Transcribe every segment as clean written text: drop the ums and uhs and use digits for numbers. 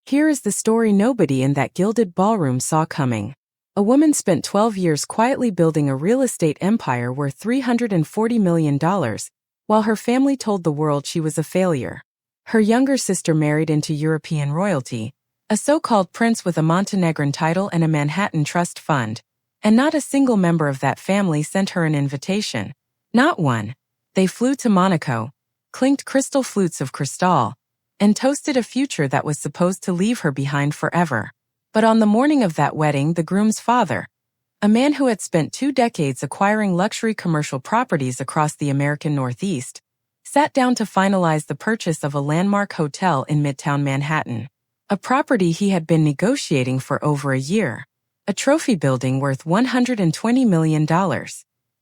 Here is the story nobody in that gilded ballroom saw coming. A woman spent 12 years quietly building a real estate empire worth $340 million, while her family told the world she was a failure. Her younger sister married into European royalty, a so-called prince with a Montenegrin title and a Manhattan trust fund, and not a single member of that family sent her an invitation. Not one. They flew to Monaco, clinked crystal flutes of cristal, and toasted a future that was supposed to leave her behind forever. But on the morning of that wedding, the groom's father, a man who had spent 2 decades acquiring luxury commercial properties across the American Northeast, sat down to finalize the purchase of a landmark hotel in Midtown Manhattan, a property he had been negotiating for over a year, a trophy building worth $120 million.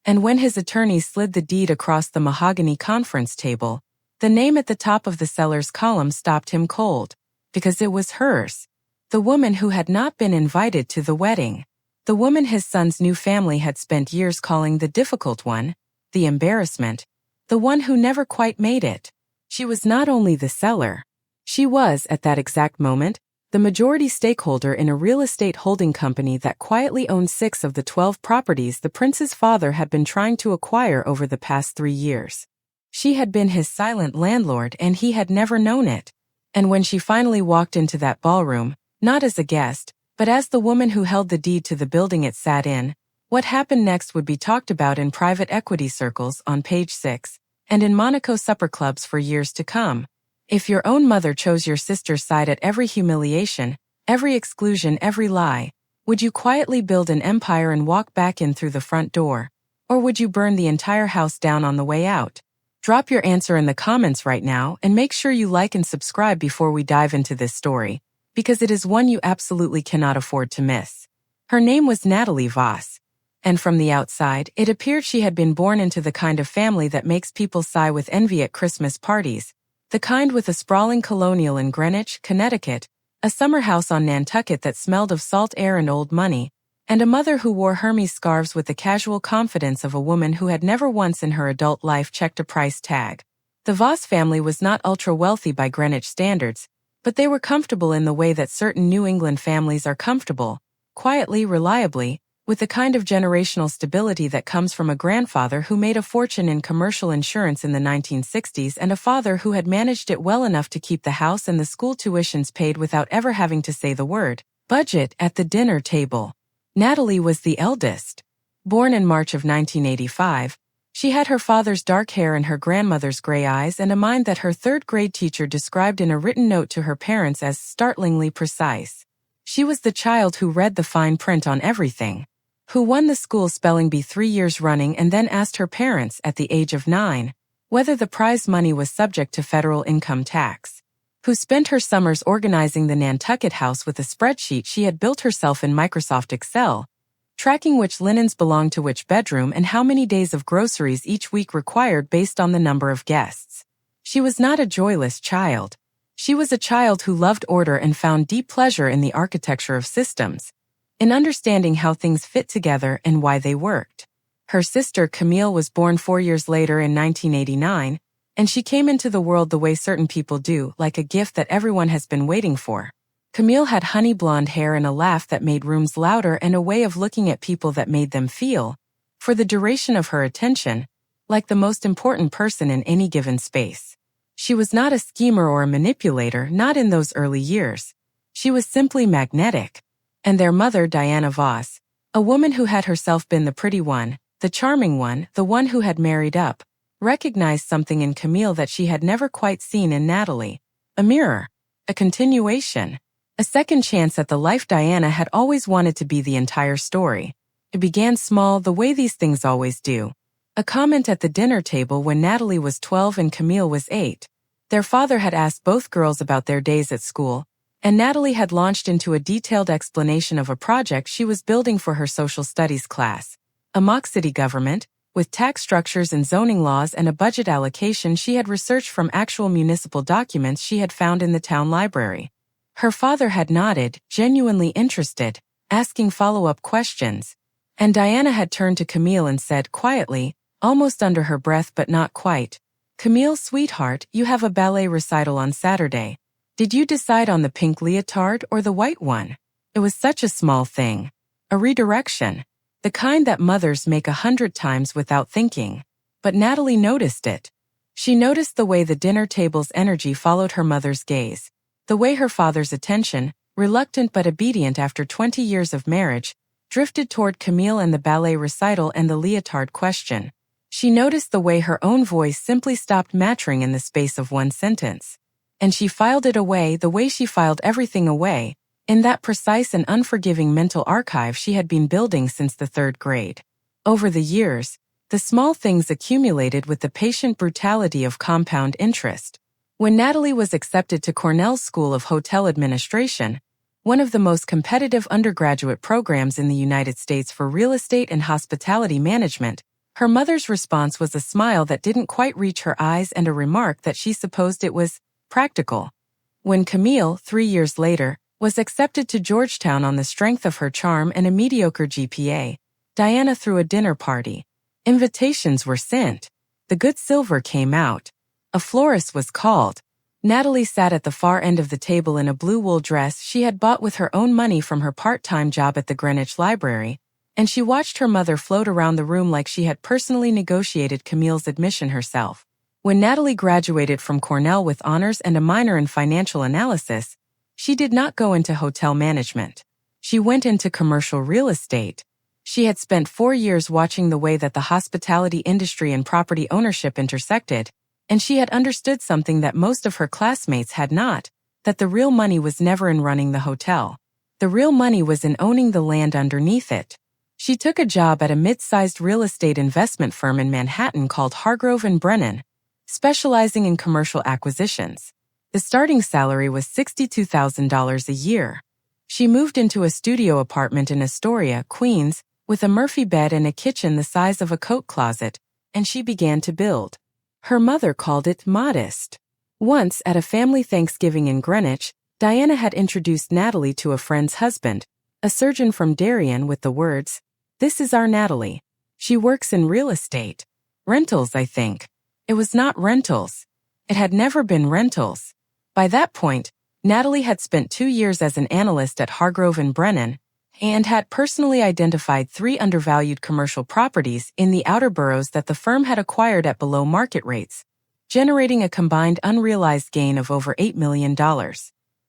And when his attorney slid the deed across the mahogany conference table, the name at the top of the seller's column stopped him cold, because it was hers. The woman who had not been invited to the wedding. The woman his son's new family had spent years calling the difficult one, the embarrassment, the one who never quite made it. She was not only the seller. She was, at that exact moment, the majority stakeholder in a real estate holding company that quietly owned 6 of the 12 properties the prince's father had been trying to acquire over the past 3 years. She had been his silent landlord and he had never known it. And when she finally walked into that ballroom, not as a guest, but as the woman who held the deed to the building it sat in, what happened next would be talked about in private equity circles on Page 6, and in Monaco supper clubs for years to come. If your own mother chose your sister's side at every humiliation, every exclusion, every lie, would you quietly build an empire and walk back in through the front door? Or would you burn the entire house down on the way out? Drop your answer in the comments right now and make sure you like and subscribe before we dive into this story, because it is one you absolutely cannot afford to miss. Her name was Natalie Voss, and from the outside, it appeared she had been born into the kind of family that makes people sigh with envy at Christmas parties, the kind with a sprawling colonial in Greenwich, Connecticut, a summer house on Nantucket that smelled of salt air and old money, and a mother who wore Hermes scarves with the casual confidence of a woman who had never once in her adult life checked a price tag. The Voss family was not ultra-wealthy by Greenwich standards, but they were comfortable in the way that certain New England families are comfortable, quietly, reliably, with the kind of generational stability that comes from a grandfather who made a fortune in commercial insurance in the 1960s and a father who had managed it well enough to keep the house and the school tuitions paid without ever having to say the word budget at the dinner table. Natalie was the eldest. Born in March of 1985, she had her father's dark hair and her grandmother's gray eyes and a mind that her third-grade teacher described in a written note to her parents as startlingly precise. She was the child who read the fine print on everything, who won the school spelling bee 3 years running and then asked her parents at the age of 9 whether the prize money was subject to federal income tax, who spent her summers organizing the Nantucket house with a spreadsheet she had built herself in Microsoft Excel, tracking which linens belonged to which bedroom and how many days of groceries each week required based on the number of guests. She was not a joyless child. She was a child who loved order and found deep pleasure in the architecture of systems, in understanding how things fit together and why they worked. Her sister Camille was born 4 years later in 1989, and she came into the world the way certain people do, like a gift that everyone has been waiting for. Camille had honey blonde hair and a laugh that made rooms louder and a way of looking at people that made them feel, for the duration of her attention, like the most important person in any given space. She was not a schemer or a manipulator, not in those early years. She was simply magnetic. And their mother, Diana Voss, a woman who had herself been the pretty one, the charming one, the one who had married up, recognized something in Camille that she had never quite seen in Natalie. A mirror. A continuation. A second chance at the life Diana had always wanted to be the entire story. It began small, the way these things always do. A comment at the dinner table when Natalie was 12 and Camille was 8. Their father had asked both girls about their days at school, and Natalie had launched into a detailed explanation of a project she was building for her social studies class. A mock city government, with tax structures and zoning laws and a budget allocation she had researched from actual municipal documents she had found in the town library. Her father had nodded, genuinely interested, asking follow-up questions. And Diana had turned to Camille and said quietly, almost under her breath but not quite, "Camille, sweetheart, you have a ballet recital on Saturday. Did you decide on the pink leotard or the white one? It was such a small thing. A redirection. The kind that mothers make 100 times without thinking. But Natalie noticed it. She noticed the way the dinner table's energy followed her mother's gaze. The way her father's attention, reluctant but obedient after 20 years of marriage, drifted toward Camille and the ballet recital and the leotard question. She noticed the way her own voice simply stopped mattering in the space of one sentence. And she filed it away the way she filed everything away, in that precise and unforgiving mental archive she had been building since the 3rd grade. Over the years, the small things accumulated with the patient brutality of compound interest. When Natalie was accepted to Cornell's School of Hotel Administration, one of the most competitive undergraduate programs in the United States for real estate and hospitality management, her mother's response was a smile that didn't quite reach her eyes and a remark that she supposed it was practical. When Camille, 3 years later, was accepted to Georgetown on the strength of her charm and a mediocre GPA, Diana threw a dinner party. Invitations were sent. The good silver came out. A florist was called. Natalie sat at the far end of the table in a blue wool dress she had bought with her own money from her part-time job at the Greenwich Library, and she watched her mother float around the room like she had personally negotiated Camille's admission herself. When Natalie graduated from Cornell with honors and a minor in financial analysis, she did not go into hotel management. She went into commercial real estate. She had spent 4 years watching the way that the hospitality industry and property ownership intersected, and she had understood something that most of her classmates had not, that the real money was never in running the hotel. The real money was in owning the land underneath it. She took a job at a mid-sized real estate investment firm in Manhattan called Hargrove & Brennan, specializing in commercial acquisitions. The starting salary was $62,000 a year. She moved into a studio apartment in Astoria, Queens, with a Murphy bed and a kitchen the size of a coat closet, and she began to build. Her mother called it modest. Once, at a family Thanksgiving in Greenwich, Diana had introduced Natalie to a friend's husband, a surgeon from Darien, with the words, "This is our Natalie. She works in real estate. Rentals, I think." It was not rentals. It had never been rentals. By that point, Natalie had spent 2 years as an analyst at Hargrove & Brennan and had personally identified 3 undervalued commercial properties in the outer boroughs that the firm had acquired at below market rates, generating a combined unrealized gain of over $8 million.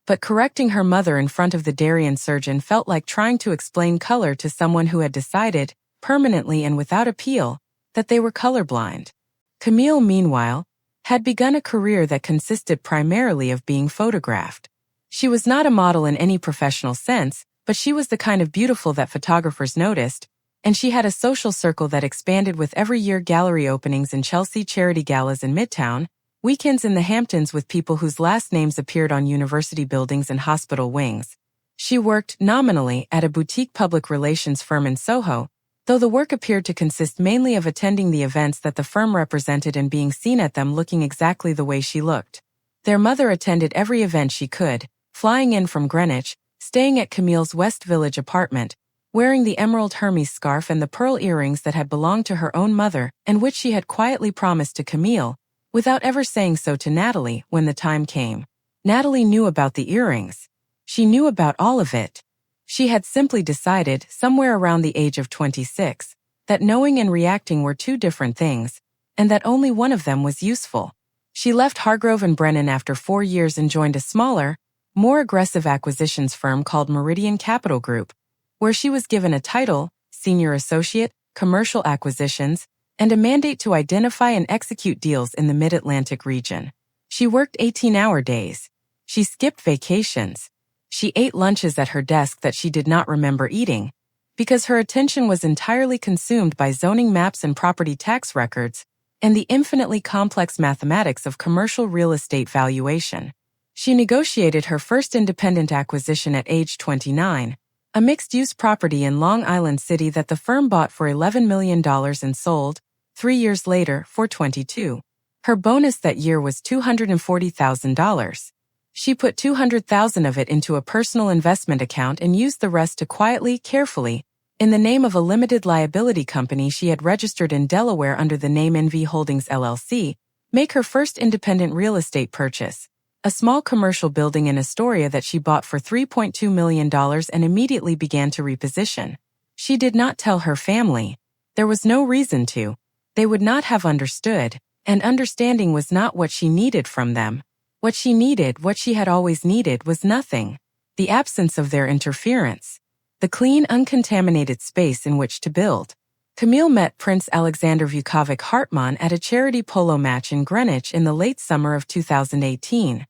But correcting her mother in front of the Darien surgeon felt like trying to explain color to someone who had decided, permanently and without appeal, that they were colorblind. Camille, meanwhile, had begun a career that consisted primarily of being photographed. She was not a model in any professional sense, but she was the kind of beautiful that photographers noticed, and she had a social circle that expanded with every year gallery openings in Chelsea, charity galas in Midtown, weekends in the Hamptons with people whose last names appeared on university buildings and hospital wings. She worked, nominally, at a boutique public relations firm in Soho, though the work appeared to consist mainly of attending the events that the firm represented and being seen at them looking exactly the way she looked. Their mother attended every event she could, flying in from Greenwich, staying at Camille's West Village apartment, wearing the emerald Hermes scarf and the pearl earrings that had belonged to her own mother and which she had quietly promised to Camille, without ever saying so to Natalie when the time came. Natalie knew about the earrings. She knew about all of it. She had simply decided, somewhere around the age of 26, that knowing and reacting were 2 different things, and that only one of them was useful. She left Hargrove & Brennan after 4 years and joined a smaller, more aggressive acquisitions firm called Meridian Capital Group, where she was given a title, Senior Associate, Commercial Acquisitions, and a mandate to identify and execute deals in the Mid-Atlantic region. She worked 18-hour days. She skipped vacations. She ate lunches at her desk that she did not remember eating, because her attention was entirely consumed by zoning maps and property tax records, and the infinitely complex mathematics of commercial real estate valuation. She negotiated her first independent acquisition at age 29, a mixed-use property in Long Island City that the firm bought for $11 million and sold, 3 years later, for $22. Her bonus that year was $240,000. She put $200,000 of it into a personal investment account and used the rest to quietly, carefully, in the name of a limited liability company she had registered in Delaware under the name NV Holdings LLC, make her first independent real estate purchase, a small commercial building in Astoria that she bought for $3.2 million and immediately began to reposition. She did not tell her family. There was no reason to. They would not have understood, and understanding was not what she needed from them. What she needed, what she had always needed, was nothing. The absence of their interference. The clean, uncontaminated space in which to build. Camille met Prince Alexander Vukovic Hartmann at a charity polo match in Greenwich in the late summer of 2018.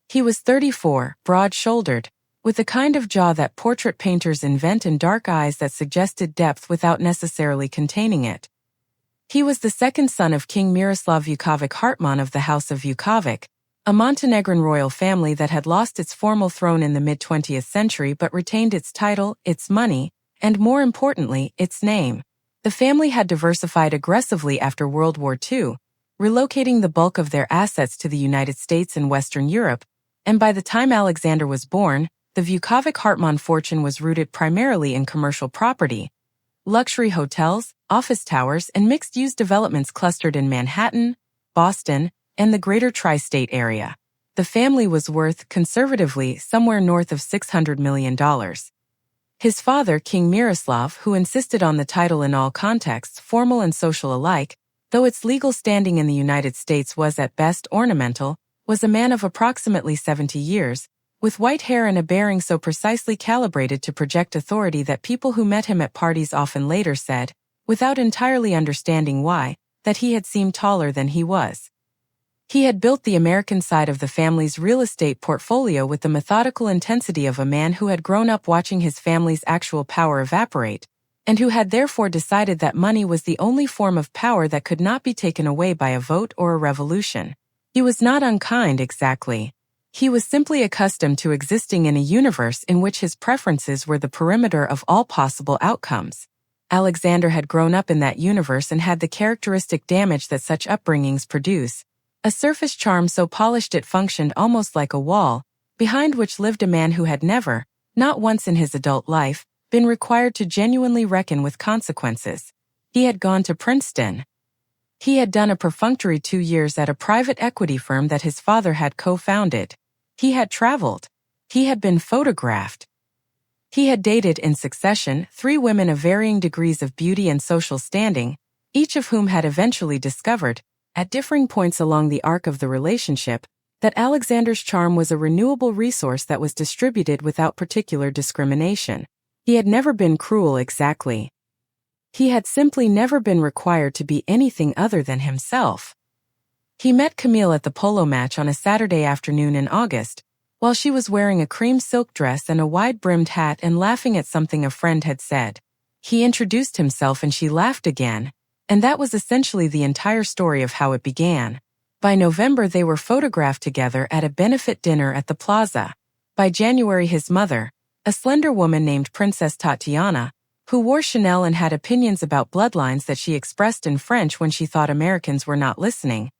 He was 34, broad-shouldered, with the kind of jaw that portrait painters invent and dark eyes that suggested depth without necessarily containing it. He was the second son of King Miroslav Vukovic Hartmann of the House of Vukovic, a Montenegrin royal family that had lost its formal throne in the mid-20th century but retained its title, its money, and more importantly, its name. The family had diversified aggressively after World War II, relocating the bulk of their assets to the United States and Western Europe, and by the time Alexander was born, the Vukovic-Hartmann fortune was rooted primarily in commercial property. Luxury hotels, office towers, and mixed-use developments clustered in Manhattan, Boston, and the greater tri-state area. The family was worth, conservatively, somewhere north of $600 million. His father, King Miroslav, who insisted on the title in all contexts, formal and social alike, though its legal standing in the United States was at best ornamental, was a man of approximately 70 years, with white hair and a bearing so precisely calibrated to project authority that people who met him at parties often later said, without entirely understanding why, that he had seemed taller than he was. He had built the American side of the family's real estate portfolio with the methodical intensity of a man who had grown up watching his family's actual power evaporate, and who had therefore decided that money was the only form of power that could not be taken away by a vote or a revolution. He was not unkind exactly. He was simply accustomed to existing in a universe in which his preferences were the perimeter of all possible outcomes. Alexander had grown up in that universe and had the characteristic damage that such upbringings produce. A surface charm so polished it functioned almost like a wall, behind which lived a man who had never, not once in his adult life, been required to genuinely reckon with consequences. He had gone to Princeton. He had done a perfunctory 2 years at a private equity firm that his father had co-founded. He had traveled. He had been photographed. He had dated in succession 3 women of varying degrees of beauty and social standing, each of whom had eventually discovered, at differing points along the arc of the relationship, that Alexander's charm was a renewable resource that was distributed without particular discrimination. He had never been cruel exactly. He had simply never been required to be anything other than himself. He met Camille at the polo match on a Saturday afternoon in August, while she was wearing a cream silk dress and a wide-brimmed hat and laughing at something a friend had said. He introduced himself and she laughed again, and that was essentially the entire story of how it began. By November they were photographed together at a benefit dinner at the Plaza. By January his mother, a slender woman named Princess Tatiana, who wore Chanel and had opinions about bloodlines that she expressed in French when she thought Americans were not listening,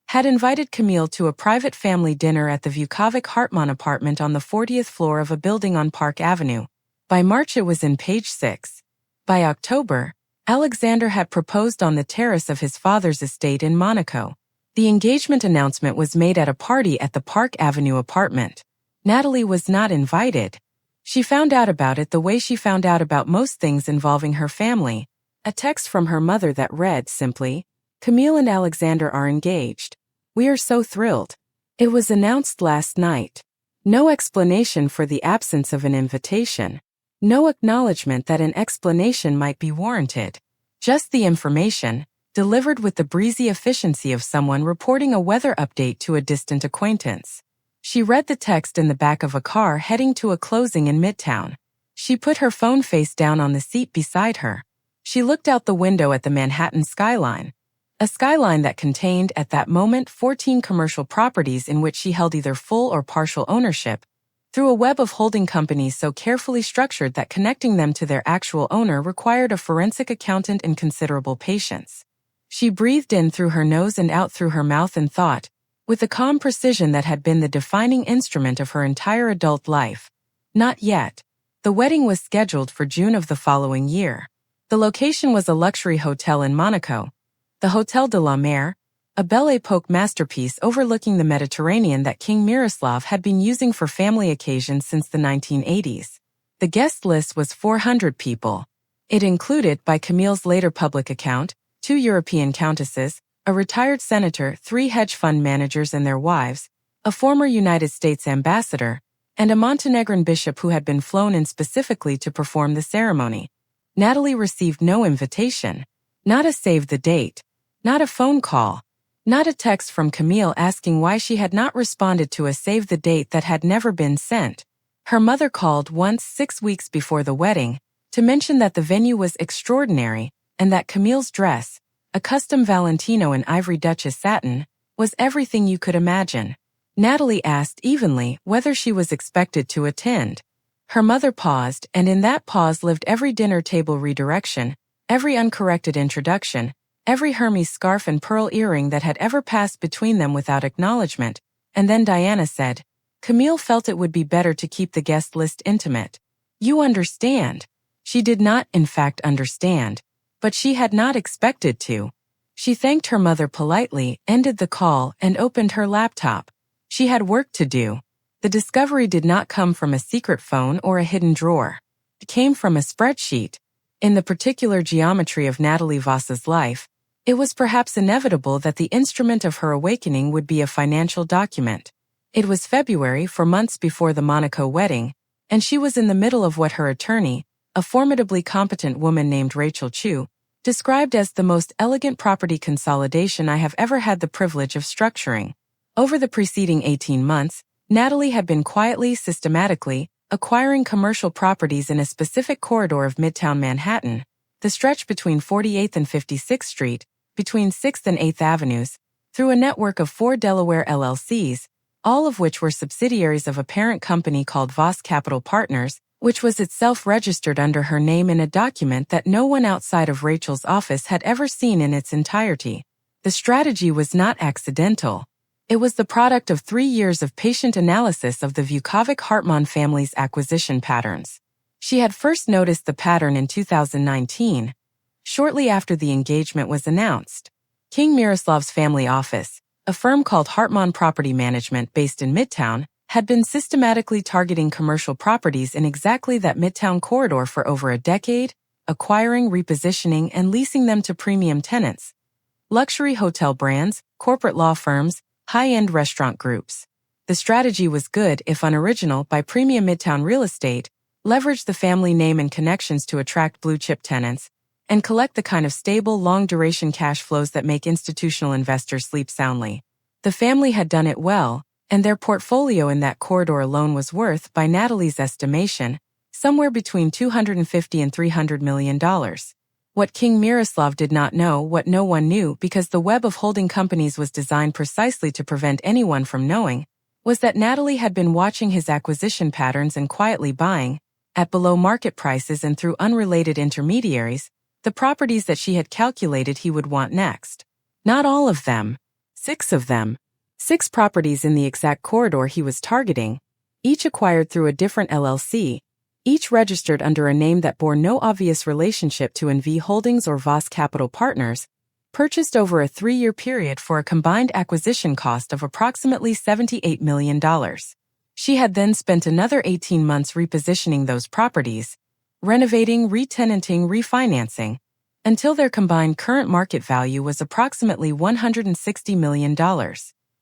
had invited Camille to a private family dinner at the Vukovic-Hartmann apartment on the 40th floor of a building on Park Avenue. By March it was in page 6. By October, Alexander had proposed on the terrace of his father's estate in Monaco. The engagement announcement was made at a party at the Park Avenue apartment. Natalie was not invited. She found out about it the way she found out about most things involving her family. A text from her mother that read simply, "Camille and Alexander are engaged. We are so thrilled. It was announced last night." No explanation for the absence of an invitation. No acknowledgement that an explanation might be warranted. Just the information, delivered with the breezy efficiency of someone reporting a weather update to a distant acquaintance. She read the text in the back of a car heading to a closing in Midtown. She put her phone face down on the seat beside her. She looked out the window at the Manhattan skyline. A skyline that contained, at that moment, 14 commercial properties in which she held either full or partial ownership, through a web of holding companies so carefully structured that connecting them to their actual owner required a forensic accountant and considerable patience. She breathed in through her nose and out through her mouth and thought, with the calm precision that had been the defining instrument of her entire adult life. Not yet. The wedding was scheduled for June of the following year. The location was a luxury hotel in Monaco, the Hotel de la Mer, a Belle Epoque masterpiece overlooking the Mediterranean that King Miroslav had been using for family occasions since the 1980s. The guest list was 400 people. It included, by Camille's later public account, 2 European countesses, a retired senator, 3 hedge fund managers and their wives, a former United States ambassador, and a Montenegrin bishop who had been flown in specifically to perform the ceremony. Natalie received no invitation, not a save the date, not a phone call, not a text from Camille asking why she had not responded to a save the date that had never been sent. Her mother called once 6 weeks before the wedding to mention that the venue was extraordinary and that Camille's dress, a custom Valentino in ivory Duchess satin, was everything you could imagine. Natalie asked evenly whether she was expected to attend. Her mother paused, and in that pause lived every dinner table redirection, every uncorrected introduction, every Hermes scarf and pearl earring that had ever passed between them without acknowledgement. And then Diana said, "Camille felt it would be better to keep the guest list intimate. You understand." She did not, in fact, understand, but she had not expected to. She thanked her mother politely, ended the call, and opened her laptop. She had work to do. The discovery did not come from a secret phone or a hidden drawer. It came from a spreadsheet. In the particular geometry of Natalie Voss's life, it was perhaps inevitable that the instrument of her awakening would be a financial document. It was February, 4 months before the Monaco wedding, and she was in the middle of what her attorney, a formidably competent woman named Rachel Chu, described as the most elegant property consolidation I have ever had the privilege of structuring. Over the preceding 18 months, Natalie had been quietly, systematically, acquiring commercial properties in a specific corridor of Midtown Manhattan, the stretch between 48th and 56th Street, between 6th and 8th Avenues, through a network of 4 Delaware LLCs, all of which were subsidiaries of a parent company called Voss Capital Partners, which was itself registered under her name in a document that no one outside of Rachel's office had ever seen in its entirety. The strategy was not accidental. It was the product of 3 years of patient analysis of the Vukovic-Hartmann family's acquisition patterns. She had first noticed the pattern in 2019, shortly after the engagement was announced. King Miroslav's family office, a firm called Hartmann Property Management based in Midtown, had been systematically targeting commercial properties in exactly that Midtown corridor for over a decade, acquiring, repositioning, and leasing them to premium tenants, luxury hotel brands, corporate law firms, high-end restaurant groups. The strategy was good, if unoriginal, by premium Midtown real estate, leverage the family name and connections to attract blue-chip tenants, and collect the kind of stable, long-duration cash flows that make institutional investors sleep soundly. The family had done it well, and their portfolio in that corridor alone was worth, by Natalie's estimation, somewhere between $250 and $300 million. What King Miroslav did not know, what no one knew because the web of holding companies was designed precisely to prevent anyone from knowing, was that Natalie had been watching his acquisition patterns and quietly buying, at below market prices and through unrelated intermediaries, the properties that she had calculated he would want next. Not all of them. 6 of them. 6 properties in the exact corridor he was targeting, each acquired through a different LLC, each registered under a name that bore no obvious relationship to NV Holdings or Voss Capital Partners, purchased over a 3-year period for a combined acquisition cost of approximately $78 million. She had then spent another 18 months repositioning those properties, renovating, re-tenanting, refinancing, until their combined current market value was approximately $160 million.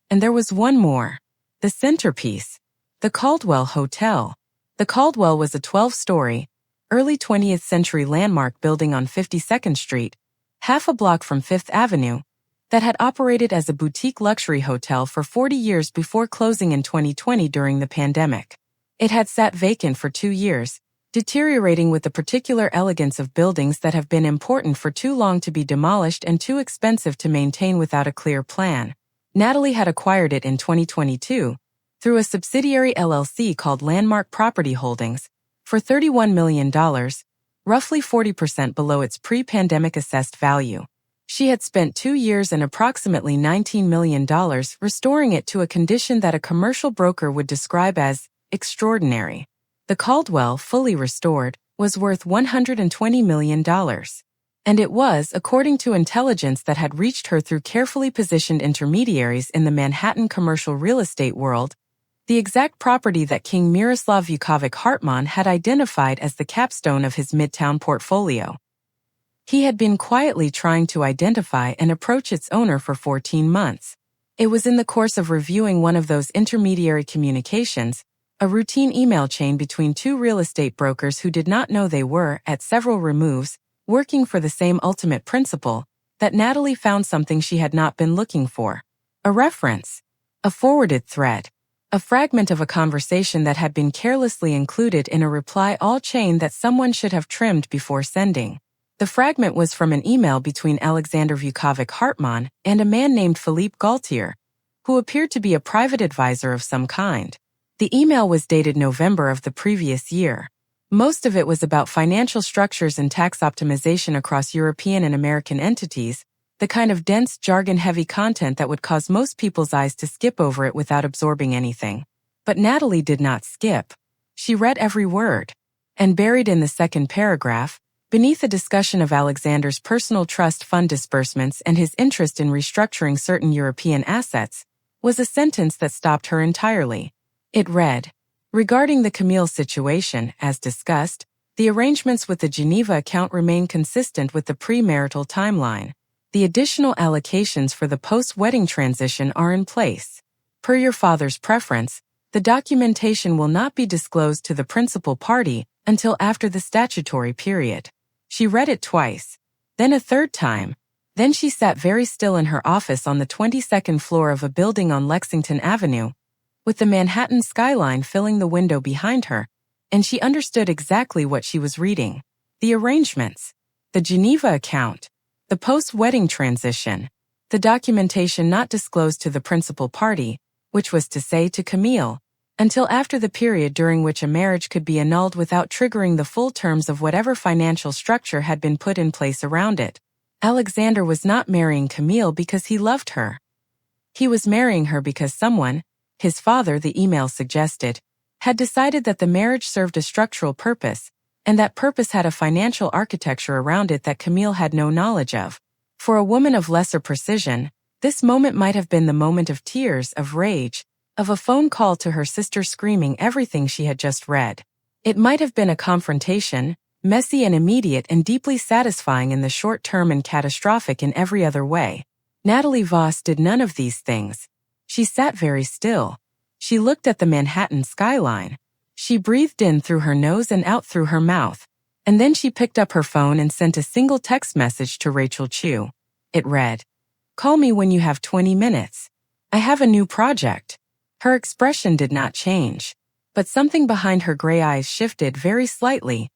And there was one more. The centerpiece. The Caldwell Hotel. The Caldwell was a 12-story, early 20th century landmark building on 52nd Street, half a block from 5th Avenue, that had operated as a boutique luxury hotel for 40 years before closing in 2020 during the pandemic. It had sat vacant for 2 years, deteriorating with the particular elegance of buildings that have been important for too long to be demolished and too expensive to maintain without a clear plan. Natalie had acquired it in 2022, through a subsidiary LLC called Landmark Property Holdings, for $31 million, roughly 40% below its pre-pandemic assessed value. She had spent 2 years and approximately $19 million restoring it to a condition that a commercial broker would describe as extraordinary. The Caldwell, fully restored, was worth $120 million. And it was, according to intelligence that had reached her through carefully positioned intermediaries in the Manhattan commercial real estate world, the exact property that King Miroslav Vukovic Hartmann had identified as the capstone of his Midtown portfolio. He had been quietly trying to identify and approach its owner for 14 months. It was in the course of reviewing one of those intermediary communications, a routine email chain between two real estate brokers who did not know they were, at several removes, working for the same ultimate principle, that Natalie found something she had not been looking for. A reference. A forwarded thread. A fragment of a conversation that had been carelessly included in a reply-all chain that someone should have trimmed before sending. The fragment was from an email between Alexander Vukovic Hartmann and a man named Philippe Gaultier, who appeared to be a private advisor of some kind. The email was dated November of the previous year. Most of it was about financial structures and tax optimization across European and American entities, the kind of dense, jargon-heavy content that would cause most people's eyes to skip over it without absorbing anything. But Natalie did not skip. She read every word. And buried in the second paragraph, beneath a discussion of Alexander's personal trust fund disbursements and his interest in restructuring certain European assets, was a sentence that stopped her entirely. It read, "Regarding the Camille situation, as discussed, the arrangements with the Geneva account remain consistent with the premarital timeline. The additional allocations for the post-wedding transition are in place. Per your father's preference, the documentation will not be disclosed to the principal party until after the statutory period." She read it twice, then a third time. Then she sat very still in her office on the 22nd floor of a building on Lexington Avenue, with the Manhattan skyline filling the window behind her, and she understood exactly what she was reading. The arrangements, the Geneva account, the post-wedding transition, the documentation not disclosed to the principal party, which was to say to Camille, until after the period during which a marriage could be annulled without triggering the full terms of whatever financial structure had been put in place around it. Alexander was not marrying Camille because he loved her. He was marrying her because someone, his father, the email suggested, had decided that the marriage served a structural purpose, and that purpose had a financial architecture around it that Camille had no knowledge of. For a woman of lesser precision, this moment might have been the moment of tears, of rage, of a phone call to her sister screaming everything she had just read. It might have been a confrontation, messy and immediate and deeply satisfying in the short term and catastrophic in every other way. Natalie Voss did none of these things. She sat very still. She looked at the Manhattan skyline. She breathed in through her nose and out through her mouth. And then she picked up her phone and sent a single text message to Rachel Chu. It read, "Call me when you have 20 minutes. I have a new project." Her expression did not change, but something behind her gray eyes shifted very slightly,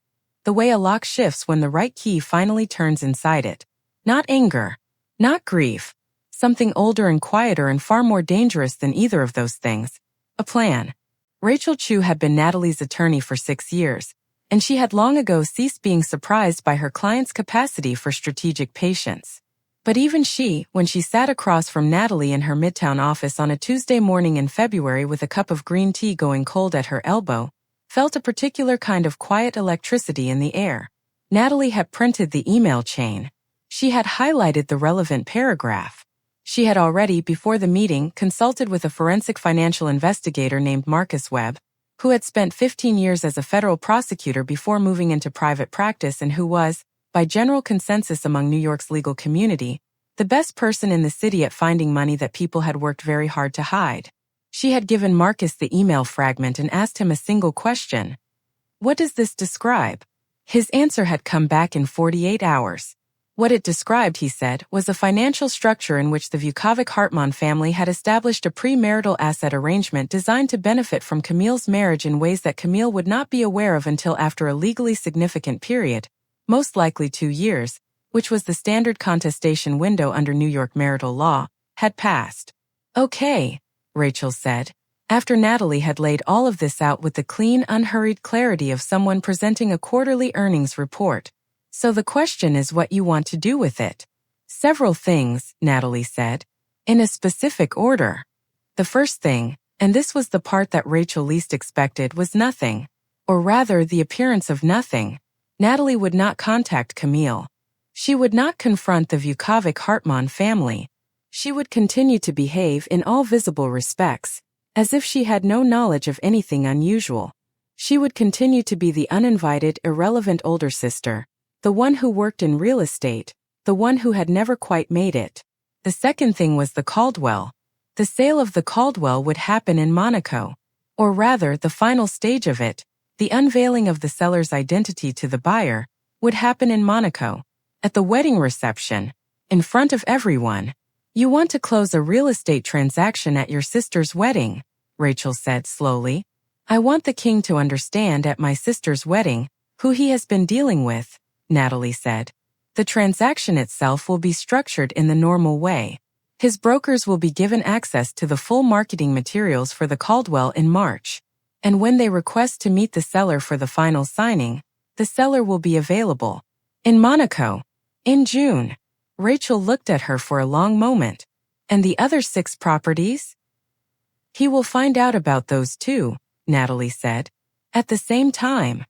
the way a lock shifts when the right key finally turns inside it. Not anger, not grief, something older and quieter and far more dangerous than either of those things. A plan. Rachel Chu had been Natalie's attorney for 6 years, and she had long ago ceased being surprised by her client's capacity for strategic patience. But even she, when she sat across from Natalie in her Midtown office on a Tuesday morning in February with a cup of green tea going cold at her elbow, felt a particular kind of quiet electricity in the air. Natalie had printed the email chain. She had highlighted the relevant paragraph. She had already, before the meeting, consulted with a forensic financial investigator named Marcus Webb, who had spent 15 years as a federal prosecutor before moving into private practice and who was, by general consensus among New York's legal community, the best person in the city at finding money that people had worked very hard to hide. She had given Marcus the email fragment and asked him a single question. "What does this describe?" His answer had come back in 48 hours. What it described, he said, was a financial structure in which the Vukovic-Hartmann family had established a premarital asset arrangement designed to benefit from Camille's marriage in ways that Camille would not be aware of until after a legally significant period, most likely 2 years, which was the standard contestation window under New York marital law, had passed. "Okay," Rachel said, after Natalie had laid all of this out with the clean, unhurried clarity of someone presenting a quarterly earnings report. "So the question is what you want to do with it." "Several things," Natalie said, in a specific order. The first thing, and this was the part that Rachel least expected, was nothing, or rather the appearance of nothing. Natalie would not contact Camille. She would not confront the Vukovic-Hartmann family. She would continue to behave in all visible respects, as if she had no knowledge of anything unusual. She would continue to be the uninvited, irrelevant older sister, the one who worked in real estate, the one who had never quite made it. The second thing was the Caldwell. The sale of the Caldwell would happen in Monaco. Or rather, the final stage of it, the unveiling of the seller's identity to the buyer, would happen in Monaco. At the wedding reception, in front of everyone. You want to close a real estate transaction at your sister's wedding, Rachel said slowly. I want the king to understand at my sister's wedding who he has been dealing with, Natalie said. The transaction itself will be structured in the normal way. His brokers will be given access to the full marketing materials for the Caldwell in March. And when they request to meet the seller for the final signing, the seller will be available. In Monaco. In June. Rachel looked at her for a long moment. And the other 6 properties? He will find out about those too, Natalie said. At the same time.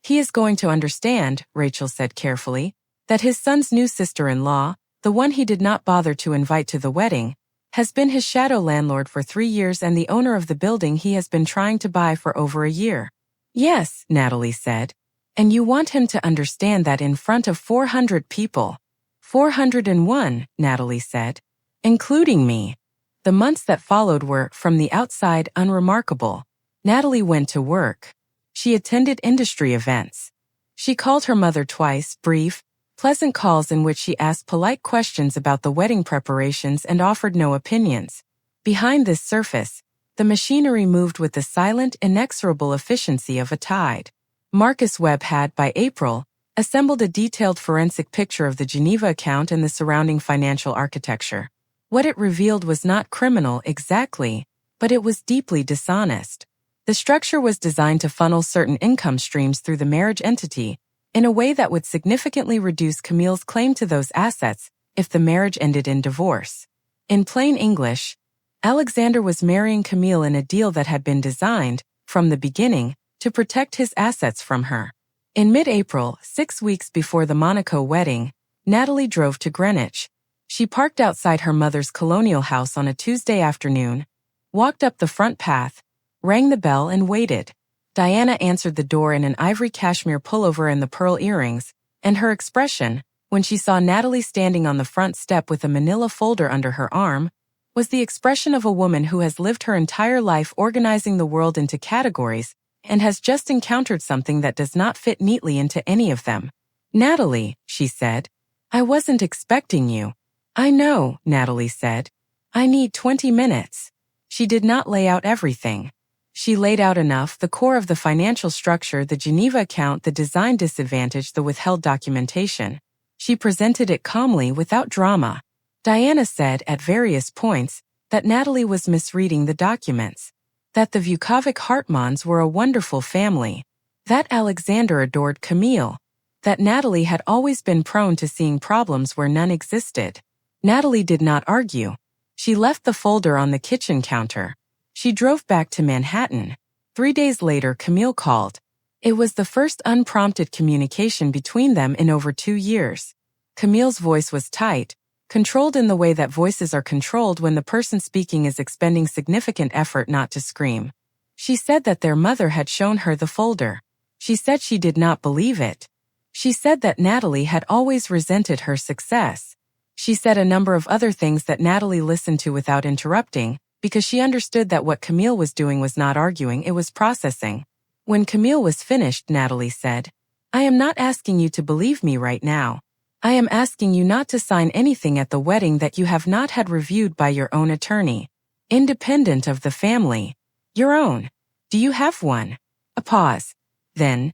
He is going to understand, Rachel said carefully, that his son's new sister-in-law, the one he did not bother to invite to the wedding, has been his shadow landlord for 3 years and the owner of the building he has been trying to buy for over a year. Yes, Natalie said. And you want him to understand that in front of 400 people. 401, Natalie said. Including me. The months that followed were, from the outside, unremarkable. Natalie went to work. She attended industry events. She called her mother twice, brief, pleasant calls in which she asked polite questions about the wedding preparations and offered no opinions. Behind this surface, the machinery moved with the silent, inexorable efficiency of a tide. Marcus Webb had, by April, assembled a detailed forensic picture of the Geneva account and the surrounding financial architecture. What it revealed was not criminal exactly, but it was deeply dishonest. The structure was designed to funnel certain income streams through the marriage entity, in a way that would significantly reduce Camille's claim to those assets if the marriage ended in divorce. In plain English, Alexander was marrying Camille in a deal that had been designed, from the beginning, to protect his assets from her. In mid-April, 6 weeks before the Monaco wedding, Natalie drove to Greenwich. She parked outside her mother's colonial house on a Tuesday afternoon, walked up the front path, rang the bell and waited. Diana answered the door in an ivory cashmere pullover and the pearl earrings, and her expression, when she saw Natalie standing on the front step with a manila folder under her arm, was the expression of a woman who has lived her entire life organizing the world into categories and has just encountered something that does not fit neatly into any of them. Natalie, she said, I wasn't expecting you. I know, Natalie said. I need 20 minutes. She did not lay out everything. She laid out enough, the core of the financial structure, the Geneva account, the design disadvantage, the withheld documentation. She presented it calmly without drama. Diana said at various points that Natalie was misreading the documents, that the Vukovic-Hartmanns were a wonderful family, that Alexander adored Camille, that Natalie had always been prone to seeing problems where none existed. Natalie did not argue. She left the folder on the kitchen counter. She drove back to Manhattan. 3 days later, Camille called. It was the first unprompted communication between them in over 2 years. Camille's voice was tight, controlled in the way that voices are controlled when the person speaking is expending significant effort not to scream. She said that their mother had shown her the folder. She said she did not believe it. She said that Natalie had always resented her success. She said a number of other things that Natalie listened to without interrupting, because she understood that what Camille was doing was not arguing, it was processing. When Camille was finished, Natalie said, I am not asking you to believe me right now. I am asking you not to sign anything at the wedding that you have not had reviewed by your own attorney. Independent of the family. Your own. Do you have one? A pause. Then,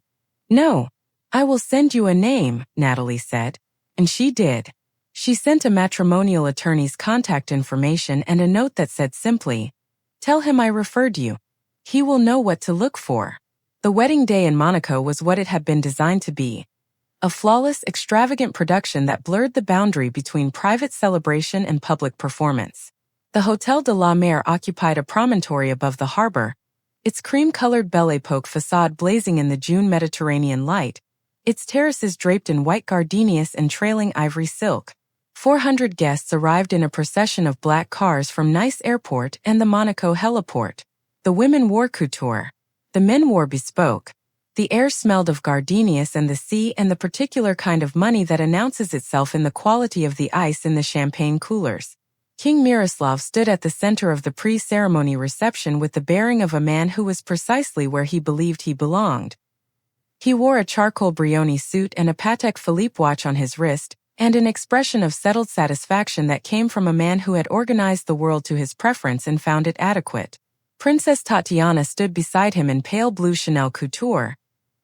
no. I will send you a name, Natalie said. And she did. She sent a matrimonial attorney's contact information and a note that said simply, tell him I referred you. He will know what to look for. The wedding day in Monaco was what it had been designed to be. A flawless, extravagant production that blurred the boundary between private celebration and public performance. The Hotel de la Mer occupied a promontory above the harbor, its cream-colored Belle Epoque facade blazing in the June Mediterranean light, its terraces draped in white gardenias and trailing ivory silk. 400 guests arrived in a procession of black cars from Nice Airport and the Monaco heliport. The women wore couture. The men wore bespoke. The air smelled of gardenias and the sea and the particular kind of money that announces itself in the quality of the ice in the champagne coolers. King Miroslav stood at the center of the pre-ceremony reception with the bearing of a man who was precisely where he believed he belonged. He wore a charcoal Brioni suit and a Patek Philippe watch on his wrist, and an expression of settled satisfaction that came from a man who had organized the world to his preference and found it adequate. Princess Tatiana stood beside him in pale blue Chanel couture,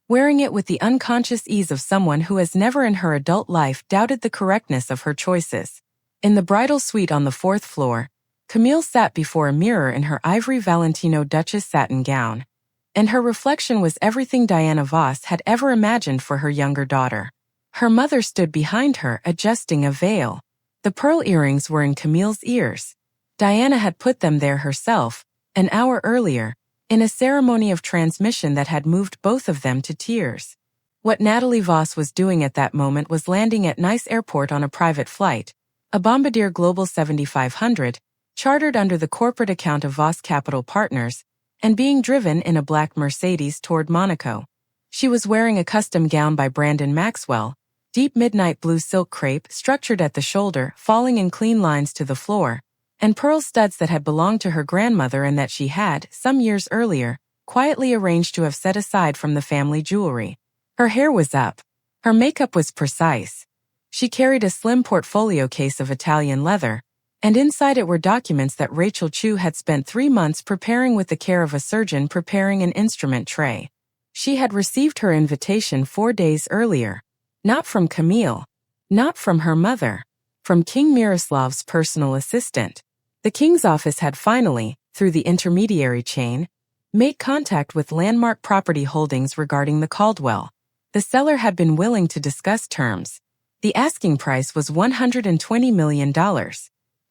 wearing it with the unconscious ease of someone who has never in her adult life doubted the correctness of her choices. In the bridal suite on the 4th floor, Camille sat before a mirror in her ivory Valentino Duchess satin gown, and her reflection was everything Diana Voss had ever imagined for her younger daughter. Her mother stood behind her, adjusting a veil. The pearl earrings were in Camille's ears. Diana had put them there herself, an hour earlier, in a ceremony of transmission that had moved both of them to tears. What Natalie Voss was doing at that moment was landing at Nice Airport on a private flight, a Bombardier Global 7500, chartered under the corporate account of Voss Capital Partners, and being driven in a black Mercedes toward Monaco. She was wearing a custom gown by Brandon Maxwell, deep midnight blue silk crepe structured at the shoulder, falling in clean lines to the floor, and pearl studs that had belonged to her grandmother and that she had, some years earlier, quietly arranged to have set aside from the family jewelry. Her hair was up. Her makeup was precise. She carried a slim portfolio case of Italian leather, and inside it were documents that Rachel Chu had spent 3 months preparing with the care of a surgeon preparing an instrument tray. She had received her invitation 4 days earlier. Not from Camille. Not from her mother. From King Miroslav's personal assistant. The king's office had finally, through the intermediary chain, made contact with Landmark Property Holdings regarding the Caldwell. The seller had been willing to discuss terms. The asking price was $120 million.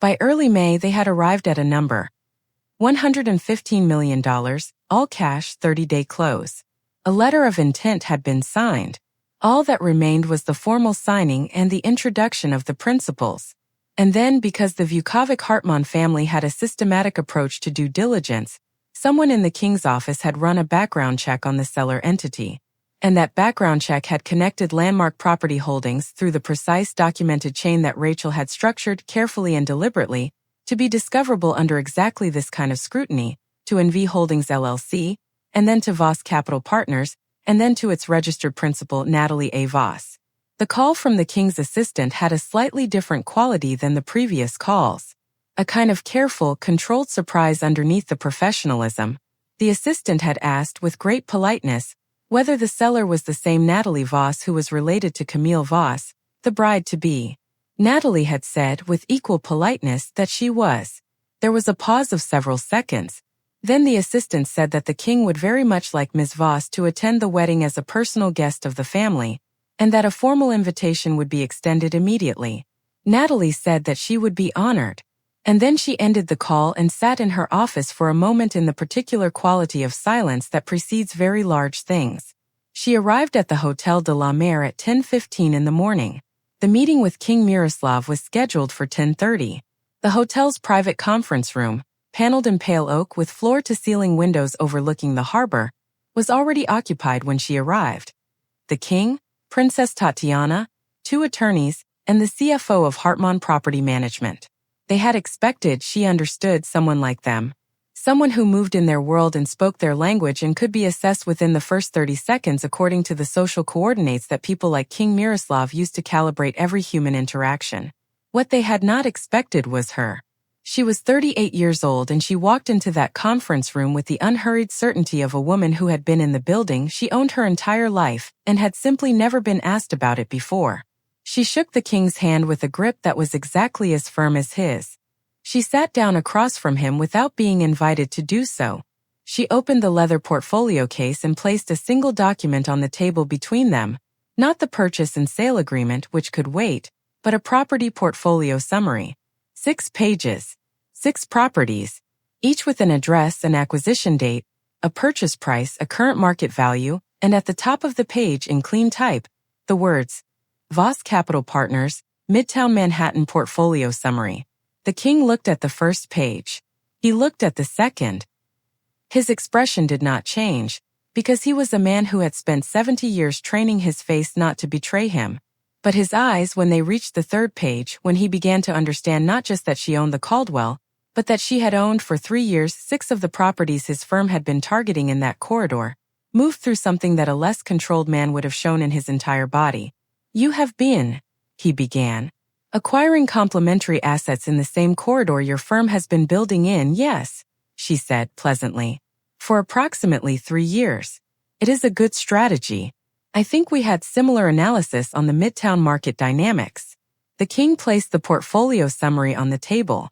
By early May they had arrived at a number. $115 million, all cash, 30-day close. A letter of intent had been signed. All that remained was the formal signing and the introduction of the principals. And then, because the Vukovic-Hartmann family had a systematic approach to due diligence, someone in the king's office had run a background check on the seller entity. And that background check had connected Landmark Property Holdings through the precise documented chain that Rachel had structured carefully and deliberately to be discoverable under exactly this kind of scrutiny, to NV Holdings LLC, and then to Voss Capital Partners, and then to its registered principal Natalie A. Voss. The call from the king's assistant had a slightly different quality than the previous calls. A kind of careful, controlled surprise underneath the professionalism. The assistant had asked with great politeness whether the seller was the same Natalie Voss who was related to Camille Voss, the bride-to-be. Natalie had said with equal politeness that she was. There was a pause of several seconds. Then the assistant said that the king would very much like Ms. Voss to attend the wedding as a personal guest of the family, and that a formal invitation would be extended immediately. Natalie said that she would be honored. And then she ended the call and sat in her office for a moment in the particular quality of silence that precedes very large things. She arrived at the Hotel de la Mer at 10:15 in the morning. The meeting with King Miroslav was scheduled for 10:30. The hotel's private conference room, paneled in pale oak with floor-to-ceiling windows overlooking the harbor, was already occupied when she arrived. The king, Princess Tatiana, 2 attorneys, and the CFO of Hartmann Property Management. They had expected, she understood, someone like them. Someone who moved in their world and spoke their language and could be assessed within the first 30 seconds according to the social coordinates that people like King Miroslav used to calibrate every human interaction. What they had not expected was her. She was 38 years old and she walked into that conference room with the unhurried certainty of a woman who had been in the building she owned her entire life and had simply never been asked about it before. She shook the king's hand with a grip that was exactly as firm as his. She sat down across from him without being invited to do so. She opened the leather portfolio case and placed a single document on the table between them, not the purchase and sale agreement, which could wait, but a property portfolio summary. 6 pages. 6 properties, each with an address, an acquisition date, a purchase price, a current market value, and at the top of the page in clean type, The words, Voss Capital Partners, Midtown Manhattan Portfolio Summary. The king looked at the first page. He looked at the second. His expression did not change, because he was a man who had spent 70 years training his face not to betray him. But his eyes, when they reached the third page, when he began to understand not just that she owned the Caldwell, but that she had owned for 3 years 6 of the properties his firm had been targeting in that corridor, moved through something that a less controlled man would have shown in his entire body. You have been, he began, acquiring complementary assets in the same corridor your firm has been building in. Yes, she said pleasantly. For approximately 3 years. It is a good strategy. I think we had similar analysis on the Midtown market dynamics. The king placed the portfolio summary on the table.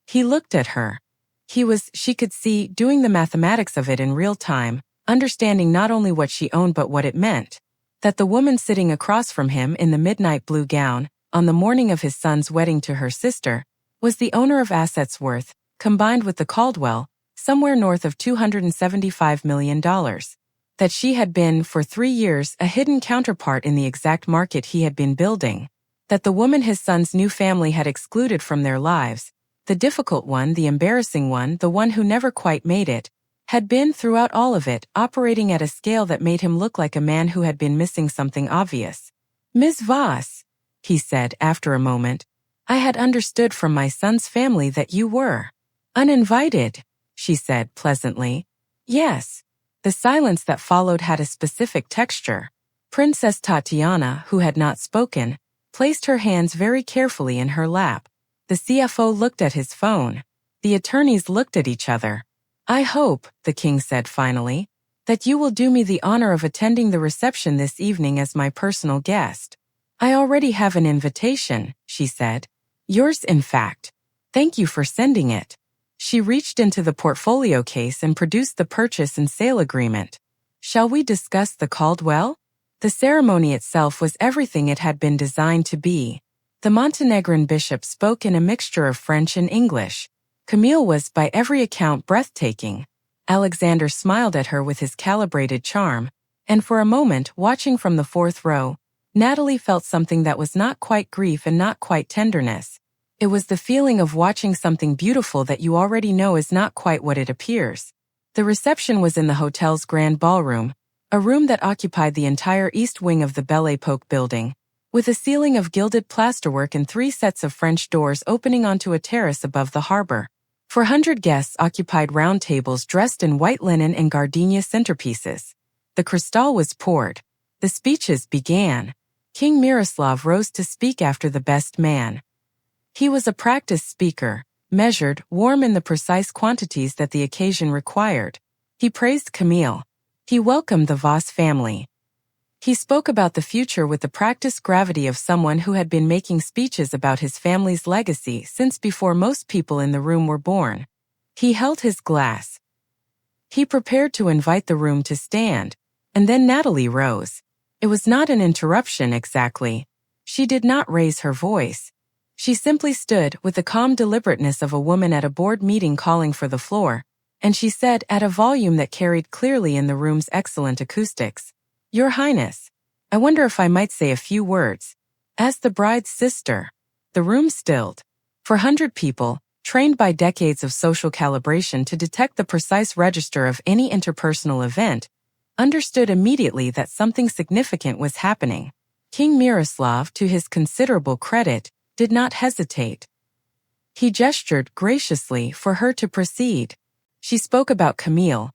He looked at her. He was, she could see, doing the mathematics of it in real time, understanding not only what she owned but what it meant. That the woman sitting across from him in the midnight blue gown, on the morning of his son's wedding to her sister, was the owner of assets worth, combined with the Caldwell, somewhere north of $275 million. That she had been, for 3 years, a hidden counterpart in the exact market he had been building. That the woman his son's new family had excluded from their lives, the difficult one, the embarrassing one, the one who never quite made it, had been, throughout all of it, operating at a scale that made him look like a man who had been missing something obvious. Ms. Voss, he said after a moment, I had understood from my son's family that you were uninvited, she said pleasantly. Yes. The silence that followed had a specific texture. Princess Tatiana, who had not spoken, placed her hands very carefully in her lap. The CFO looked at his phone. The attorneys looked at each other. I hope, the king said finally, that you will do me the honor of attending the reception this evening as my personal guest. I already have an invitation, she said. Yours, in fact. Thank you for sending it. She reached into the portfolio case and produced the purchase and sale agreement. Shall we discuss the Caldwell? The ceremony itself was everything it had been designed to be. The Montenegrin bishop spoke in a mixture of French and English. Camille was, by every account, breathtaking. Alexander smiled at her with his calibrated charm, and for a moment, watching from the 4th row, Natalie felt something that was not quite grief and not quite tenderness. It was the feeling of watching something beautiful that you already know is not quite what it appears. The reception was in the hotel's grand ballroom, a room that occupied the entire east wing of the Belle Époque building, with a ceiling of gilded plasterwork and 3 sets of French doors opening onto a terrace above the harbor. 400 guests occupied round tables dressed in white linen and gardenia centerpieces. The cristal was poured. The speeches began. King Miroslav rose to speak after the best man. He was a practiced speaker, measured, warm in the precise quantities that the occasion required. He praised Camille. He welcomed the Voss family. He spoke about the future with the practiced gravity of someone who had been making speeches about his family's legacy since before most people in the room were born. He held his glass. He prepared to invite the room to stand, and then Natalie rose. It was not an interruption exactly. She did not raise her voice. She simply stood with the calm deliberateness of a woman at a board meeting calling for the floor, and she said at a volume that carried clearly in the room's excellent acoustics, Your Highness, I wonder if I might say a few words. As the bride's sister. The room stilled. 400 people, trained by decades of social calibration to detect the precise register of any interpersonal event, understood immediately that something significant was happening. King Miroslav, to his considerable credit, did not hesitate. He gestured graciously for her to proceed. She spoke about Camille,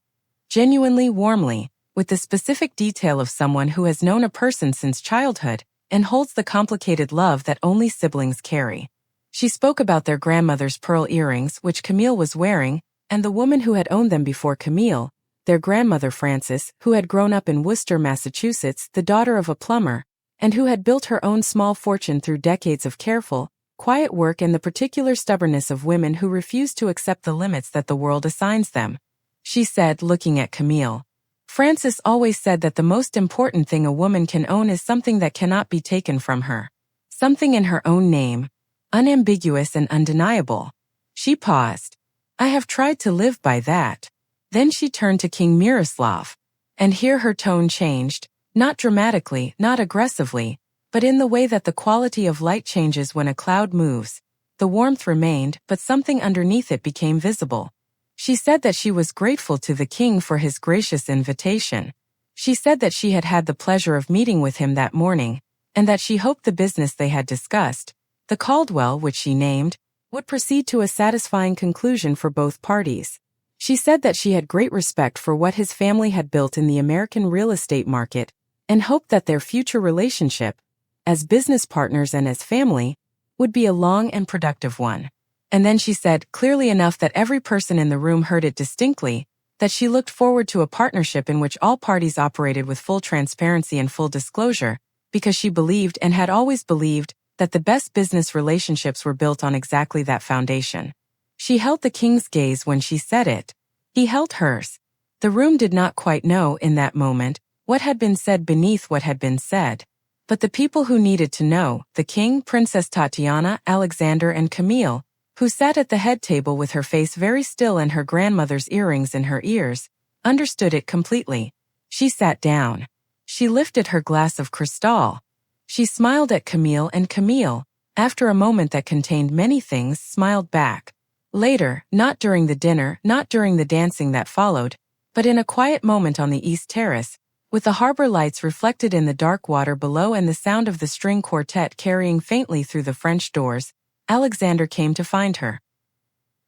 genuinely warmly, with the specific detail of someone who has known a person since childhood and holds the complicated love that only siblings carry. She spoke about their grandmother's pearl earrings, which Camille was wearing, and the woman who had owned them before Camille, their grandmother Frances, who had grown up in Worcester, Massachusetts, the daughter of a plumber, and who had built her own small fortune through decades of careful, quiet work and the particular stubbornness of women who refuse to accept the limits that the world assigns them. She said, looking at Camille, Frances always said that the most important thing a woman can own is something that cannot be taken from her. Something in her own name, unambiguous and undeniable. She paused. I have tried to live by that. Then she turned to King Miroslav. And here her tone changed. Not dramatically, not aggressively, but in the way that the quality of light changes when a cloud moves. The warmth remained, but something underneath it became visible. She said that she was grateful to the king for his gracious invitation. She said that she had had the pleasure of meeting with him that morning, and that she hoped the business they had discussed, the Caldwell which she named, would proceed to a satisfying conclusion for both parties. She said that she had great respect for what his family had built in the American real estate market, and hoped that their future relationship, as business partners and as family, would be a long and productive one. And then she said, clearly enough that every person in the room heard it distinctly, that she looked forward to a partnership in which all parties operated with full transparency and full disclosure, because she believed and had always believed that the best business relationships were built on exactly that foundation. She held the king's gaze when she said it. He held hers. The room did not quite know, in that moment, what had been said beneath what had been said. But the people who needed to know, the king, Princess Tatiana, Alexander and Camille, who sat at the head table with her face very still and her grandmother's earrings in her ears, understood it completely. She sat down. She lifted her glass of cristal. She smiled at Camille, and Camille, after a moment that contained many things, smiled back. Later, not during the dinner, not during the dancing that followed, but in a quiet moment on the East Terrace, with the harbor lights reflected in the dark water below and the sound of the string quartet carrying faintly through the French doors, Alexander came to find her.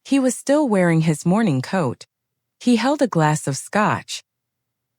He was still wearing his morning coat. He held a glass of scotch.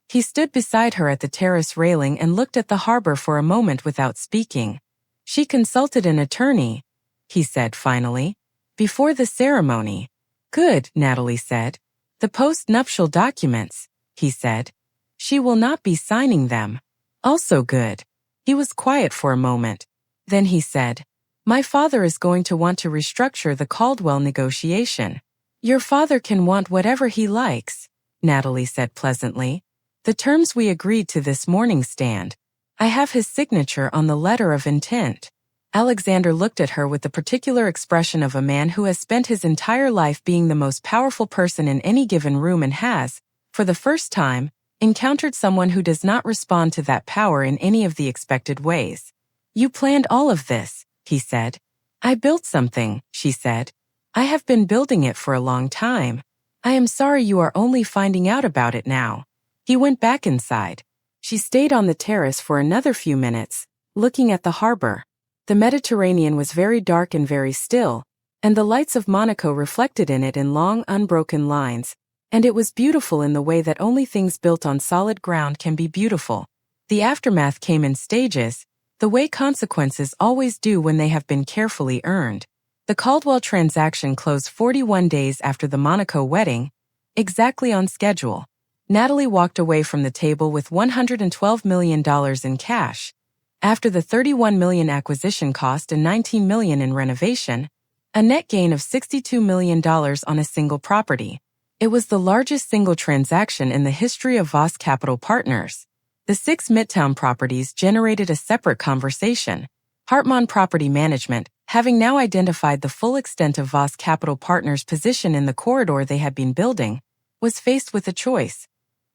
He stood beside her at the terrace railing and looked at the harbor for a moment without speaking. She consulted an attorney, he said finally, before the ceremony. Good, Natalie said. The post-nuptial documents, he said. She will not be signing them. Also good. He was quiet for a moment. Then he said, my father is going to want to restructure the Caldwell negotiation. Your father can want whatever he likes, Natalie said pleasantly. The terms we agreed to this morning stand. I have his signature on the letter of intent. Alexander looked at her with the particular expression of a man who has spent his entire life being the most powerful person in any given room and has, for the first time, encountered someone who does not respond to that power in any of the expected ways. You planned all of this, he said. I built something, she said. I have been building it for a long time. I am sorry you are only finding out about it now. He went back inside. She stayed on the terrace for another few minutes, looking at the harbor. The Mediterranean was very dark and very still, and the lights of Monaco reflected in it in long, unbroken lines, and it was beautiful in the way that only things built on solid ground can be beautiful. The aftermath came in stages, the way consequences always do when they have been carefully earned. The Caldwell transaction closed 41 days after the Monaco wedding, exactly on schedule. Natalie walked away from the table with $112 million in cash. After the $31 million acquisition cost and $19 million in renovation, a net gain of $62 million on a single property. It was the largest single transaction in the history of Voss Capital Partners. The 6 Midtown properties generated a separate conversation. Hartmann Property Management, having now identified the full extent of Voss Capital Partners' position in the corridor they had been building, was faced with a choice.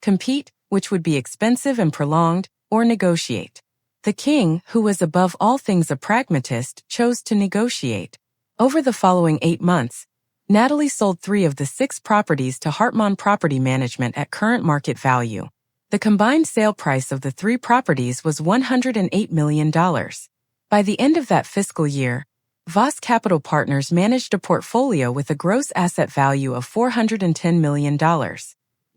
Compete, which would be expensive and prolonged, or negotiate. The king, who was above all things a pragmatist, chose to negotiate. Over the following 8 months, Natalie sold 3 of the 6 properties to Hartmann Property Management at current market value. The combined sale price of the 3 properties was $108 million. By the end of that fiscal year, Voss Capital Partners managed a portfolio with a gross asset value of $410 million.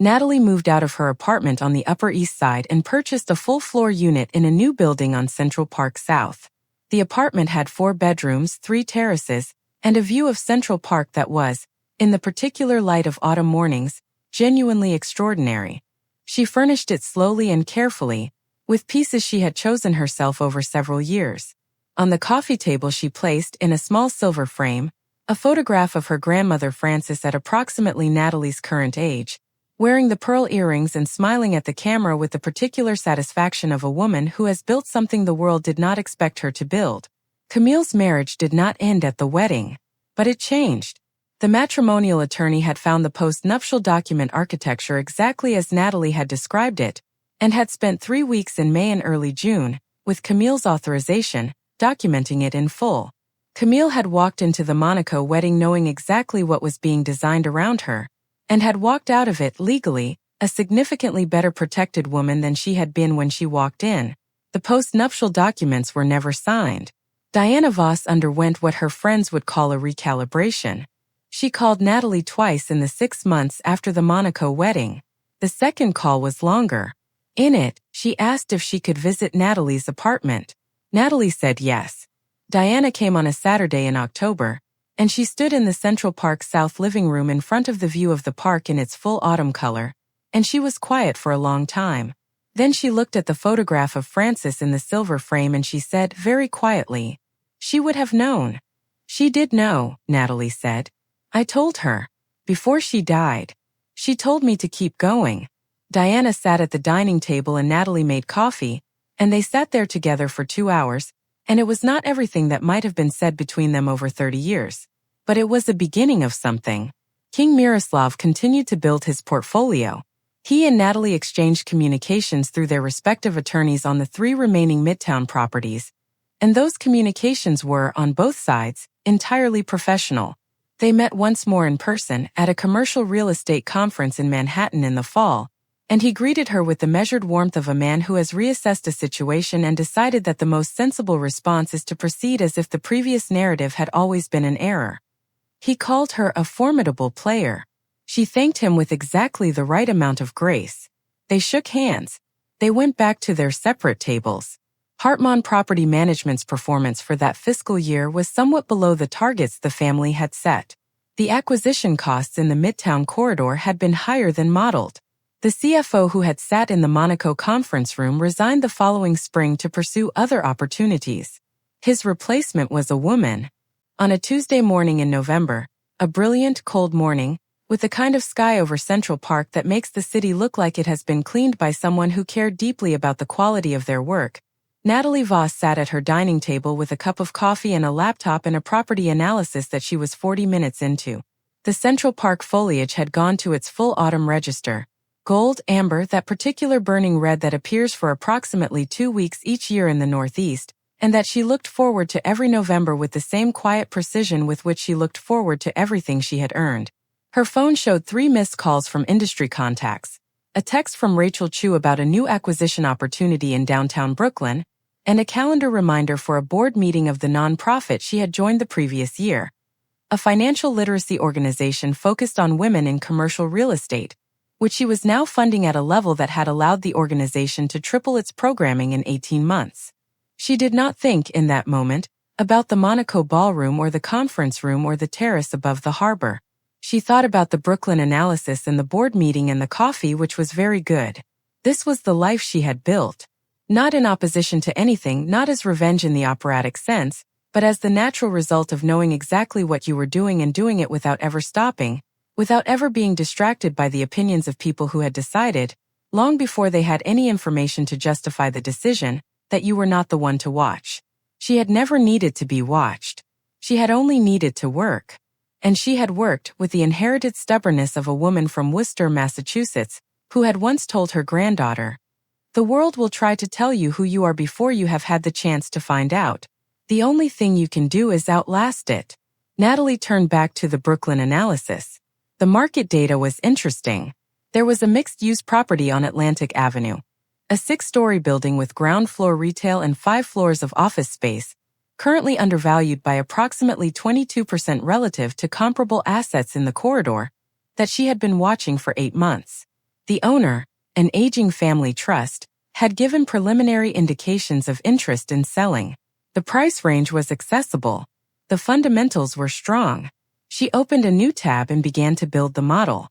Natalie moved out of her apartment on the Upper East Side and purchased a full-floor unit in a new building on Central Park South. The apartment had 4 bedrooms, 3 terraces, and a view of Central Park that was, in the particular light of autumn mornings, genuinely extraordinary. She furnished it slowly and carefully, with pieces she had chosen herself over several years. On the coffee table she placed, in a small silver frame, a photograph of her grandmother Frances at approximately Natalie's current age, wearing the pearl earrings and smiling at the camera with the particular satisfaction of a woman who has built something the world did not expect her to build. Camille's marriage did not end at the wedding, but it changed. The matrimonial attorney had found the post-nuptial document architecture exactly as Natalie had described it, and had spent 3 weeks in May and early June, with Camille's authorization, documenting it in full. Camille had walked into the Monaco wedding knowing exactly what was being designed around her, and had walked out of it legally, a significantly better protected woman than she had been when she walked in. The post-nuptial documents were never signed. Diana Voss underwent what her friends would call a recalibration. She called Natalie twice in the 6 months after the Monaco wedding. The second call was longer. In it, she asked if she could visit Natalie's apartment. Natalie said yes. Diana came on a Saturday in October, and she stood in the Central Park South living room in front of the view of the park in its full autumn color, and she was quiet for a long time. Then she looked at the photograph of Francis in the silver frame and she said very quietly, "She would have known." "She did know," Natalie said. "I told her. Before she died. She told me to keep going." Diana sat at the dining table and Natalie made coffee, and they sat there together for 2 hours, and it was not everything that might have been said between them over 30 years. But it was the beginning of something. King Miroslav continued to build his portfolio. He and Natalie exchanged communications through their respective attorneys on the 3 remaining Midtown properties, and those communications were, on both sides, entirely professional. They met once more in person at a commercial real estate conference in Manhattan in the fall, and he greeted her with the measured warmth of a man who has reassessed a situation and decided that the most sensible response is to proceed as if the previous narrative had always been an error. He called her a formidable player. She thanked him with exactly the right amount of grace. They shook hands. They went back to their separate tables. Hartman Property Management's performance for that fiscal year was somewhat below the targets the family had set. The acquisition costs in the Midtown corridor had been higher than modeled. The CFO who had sat in the Monaco conference room resigned the following spring to pursue other opportunities. His replacement was a woman. On a Tuesday morning in November, a brilliant, cold morning, with the kind of sky over Central Park that makes the city look like it has been cleaned by someone who cared deeply about the quality of their work, Natalie Voss sat at her dining table with a cup of coffee and a laptop and a property analysis that she was 40 minutes into. The Central Park foliage had gone to its full autumn register. Gold, amber, that particular burning red that appears for approximately 2 weeks each year in the Northeast, and that she looked forward to every November with the same quiet precision with which she looked forward to everything she had earned. Her phone showed 3 missed calls from industry contacts, a text from Rachel Chu about a new acquisition opportunity in downtown Brooklyn, and a calendar reminder for a board meeting of the nonprofit she had joined the previous year. A financial literacy organization focused on women in commercial real estate, which she was now funding at a level that had allowed the organization to triple its programming in 18 months. She did not think, in that moment, about the Monaco ballroom or the conference room or the terrace above the harbor. She thought about the Brooklyn analysis and the board meeting and the coffee, which was very good. This was the life she had built. Not in opposition to anything, not as revenge in the operatic sense, but as the natural result of knowing exactly what you were doing and doing it without ever stopping, without ever being distracted by the opinions of people who had decided, long before they had any information to justify the decision, that you were not the one to watch. She had never needed to be watched. She had only needed to work. And she had worked with the inherited stubbornness of a woman from Worcester, Massachusetts, who had once told her granddaughter, "The world will try to tell you who you are before you have had the chance to find out. The only thing you can do is outlast it." Natalie turned back to the Brooklyn analysis. The market data was interesting. There was a mixed-use property on Atlantic Avenue, a 6-story building with ground-floor retail and 5 floors of office space, currently undervalued by approximately 22% relative to comparable assets in the corridor, that she had been watching for 8 months. The owner, an aging family trust, had given preliminary indications of interest in selling. The price range was accessible. The fundamentals were strong. She opened a new tab and began to build the model.